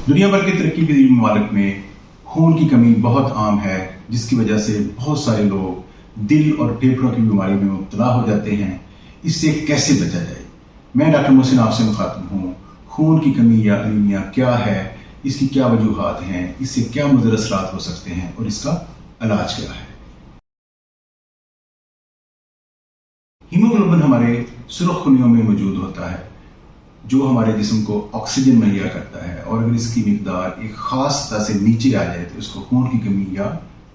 दुनिया भर के तरक्की पजीर ममालिक में खून की कमी बहुत आम है, जिसकी वजह से बहुत सारे लोग दिल और फेफड़ों की बीमारी में मुब्तला हो जाते हैं। इससे कैसे बचा जाए? मैं डॉक्टर मोहसिन आपसे मुखातिब हूँ। खून की कमी या एनीमिया क्या है, इसकी क्या वजूहात हैं, इससे क्या मुज़र असरात हो सकते हैं और इसका इलाज क्या है? हीमोग्लोबिन हमारे सुर्ख खूनियों में मौजूद होता है, जो हमारे जिस्म को ऑक्सीजन मुहैया करता है, और अगर इसकी मिकदार एक ख़ास सतह से नीचे आ जाए तो इसको खून की कमी या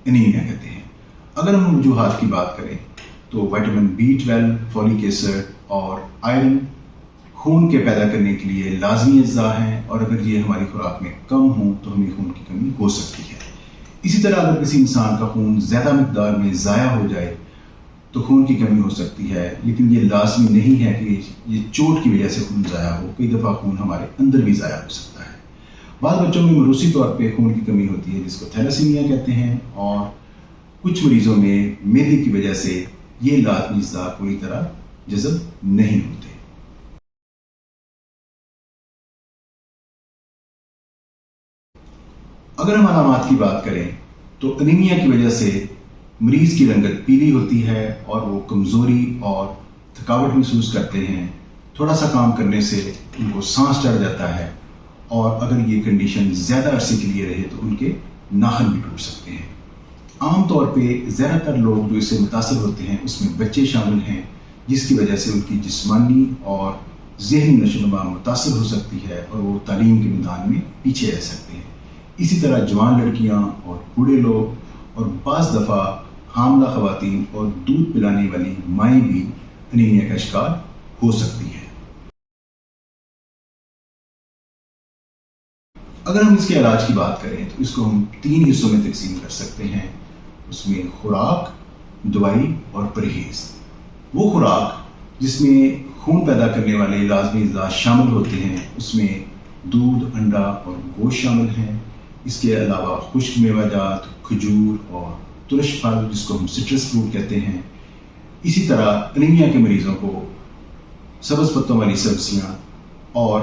एनीमिया कहते हैं। अगर हम वजूहात की बात करें तो विटामिन B12, फॉलिक एसिड और आयरन खून के पैदा करने के लिए लाजमी अज्जा हैं, और अगर ये हमारी खुराक में कम हो तो हमें खून की कमी हो सकती है। इसी तरह अगर किसी इंसान का खून ज़्यादा मिकदार में ज़ाया हो जाए तो खून की कमी हो सकती है, लेकिन ये लाजमी नहीं है कि ये चोट की वजह से खून ज़ाया हो। कई दफ़ा खून हमारे अंदर भी ज़ाया हो सकता है। बाद बच्चों में मरूसी तौर पे खून की कमी होती है, जिसको थैलेसीमिया कहते हैं, और कुछ मरीजों में मेदे की वजह से ये लाजमी अज़्ज़ा पूरी तरह जज़ब नहीं होते। अगर हम अलामात की बात करें तो एनीमिया की वजह से मरीज की रंगत पीली होती है और वो कमज़ोरी और थकावट महसूस करते हैं। थोड़ा सा काम करने से उनको सांस चढ़ जाता है, और अगर ये कंडीशन ज़्यादा अरसे के लिए रहे तो उनके नाखून भी टूट सकते हैं। आम तौर पे ज़्यादातर लोग जो इससे मुतासर होते हैं उसमें बच्चे शामिल हैं, जिसकी वजह से उनकी जिस्मानी और ज़हनी नशोनुमा मुतासर हो सकती है और वो तालीम के मैदान में पीछे रह सकते हैं। इसी तरह जवान लड़कियाँ और बूढ़े लोग और बाज़ दफ़ा हामला ख़वातीन और दूध पिलाने वाली माएँ भी एनीमिया का शिकार हो सकती हैं। अगर हम इसके इलाज की बात करें तो इसको हम 3 हिस्सों में तकसीम कर सकते हैं। उसमें खुराक, दवाई और परहेज़। वो खुराक जिसमें खून पैदा करने वाले लाजमी अज़्ज़ा शामिल होते हैं, उसमें दूध, अंडा और गोश्त शामिल हैं। इसके अलावा खुश्क मेवाजात, खजूर और तुरश फल, जिसको हम सिट्रस फ्रूट कहते हैं। इसी तरह एनीमिया के मरीज़ों को सब्ज़ पत्तों वाली सब्जियां और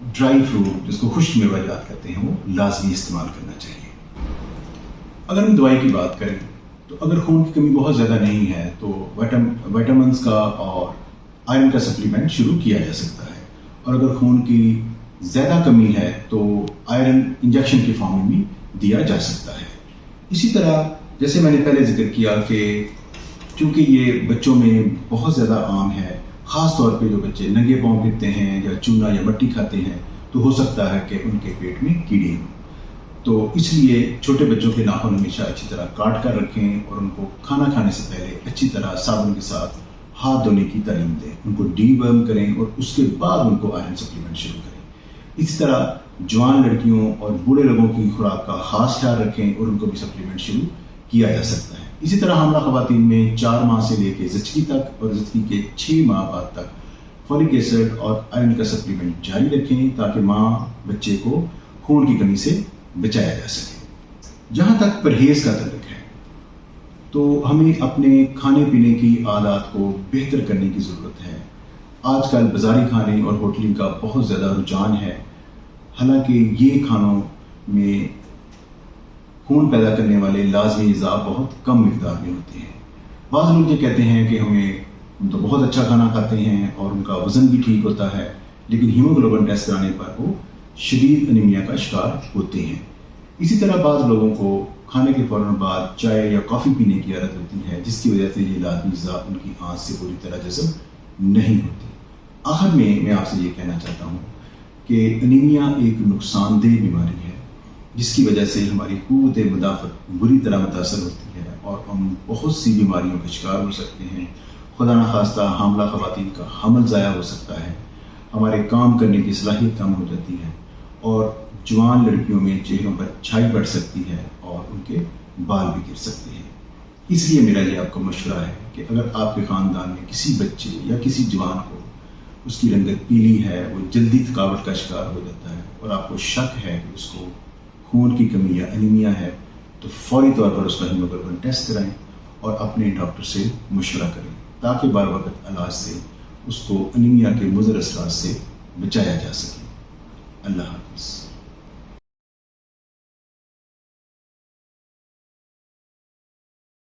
ड्राई फ्रूट, जिसको खुश्क मेवाजात कहते हैं, वो लाजमी इस्तेमाल करना चाहिए। अगर हम दवाई की बात करें तो अगर खून की कमी बहुत ज़्यादा नहीं है तो विटामिन्स का और आयरन का सप्लीमेंट शुरू किया जा सकता है, और अगर खून की ज़्यादा कमी है तो आयरन इंजेक्शन के फॉर्म में भी दिया जा सकता है। इसी तरह जैसे मैंने पहले जिक्र किया कि चूँकि ये बच्चों में बहुत ज़्यादा आम है, ख़ास तौर पे जो बच्चे नंगे पाँव फिरते हैं या चूना या मट्टी खाते हैं, तो हो सकता है कि उनके पेट में कीड़े हों। तो इसलिए छोटे बच्चों के नाखून हमेशा अच्छी तरह काट कर रखें और उनको खाना खाने से पहले अच्छी तरह साबुन के साथ हाथ धोने की तालीम दें। उनको डीवर्म करें और उसके बाद उनको आयरन सप्लीमेंट शुरू करें। इसी तरह जवान लड़कियों और बूढ़े लोगों की खुराक का खास ख्याल रखें और उनको भी सप्लीमेंट शुरू किया जा सकता है। इसी तरह हामला ख़वातीन में 4 माह से लेकर ज़चगी तक और ज़चगी के 6 माह बाद तक फॉलिक एसिड और आयरन का सप्लीमेंट जारी रखें, ताकि माँ बच्चे को खून की कमी से बचाया जा सके। जहाँ तक परहेज़ का तल्लुक़ है तो हमें अपने खाने पीने की आदत को बेहतर करने की ज़रूरत है। आजकल बाज़ारी खाने और होटलिंग का बहुत ज़्यादा रुझान है। हालांकि ये खानों में खून पैदा करने वाले लाजमी अज़्ज़ा बहुत कम मिकदार में होते हैं। बाज़ लोग ये कहते हैं कि हम तो बहुत अच्छा खाना खाते हैं और उनका वज़न भी ठीक होता है, लेकिन हीमोग्लोबिन टेस्ट कराने पर वो शदीद एनीमिया का शिकार होते हैं। इसी तरह बाज़ लोगों को खाने के फ़ौरन बाद चाय या कॉफ़ी पीने की आदत होती है, जिसकी वजह से ये लाजमी अज़्ज़ा उनकी आँत से पूरी तरह जज़ब नहीं होती। आखिर में मैं आपसे ये कहना चाहता हूँ कि एनीमिया एक नुकसानदेह बीमारी है, जिसकी वजह से हमारी क़ुव्वत मुदाफ़त बुरी तरह मुतासर होती है और हम बहुत सी बीमारियों के शिकार हो सकते हैं। खुदा न खास्ता हामला ख़वातीन का हमल ज़ाया हो सकता है, हमारे काम करने की सलाहियत कम हो जाती है, और जवान लड़कियों में चेहरों पर छाई पड़ सकती है और उनके बाल भी गिर सकते हैं। इसलिए मेरा ये आपको मशवरा है कि अगर आपके ख़ानदान में किसी बच्चे या किसी जवान को उसकी रंगत पीली है, वो जल्दी थकावट का शिकार हो जाता है और आपको शक है कि उसको खून की कमी या एनीमिया है, तो फौरी तौर पर उसका हीमोग्लोबिन टेस्ट कराएं और अपने डॉक्टर से मशवरा करें, ताकि बार वक्त इलाज से उसको एनीमिया के मुज़र असरात से बचाया जा सके। अल्लाह हाफ़िज़।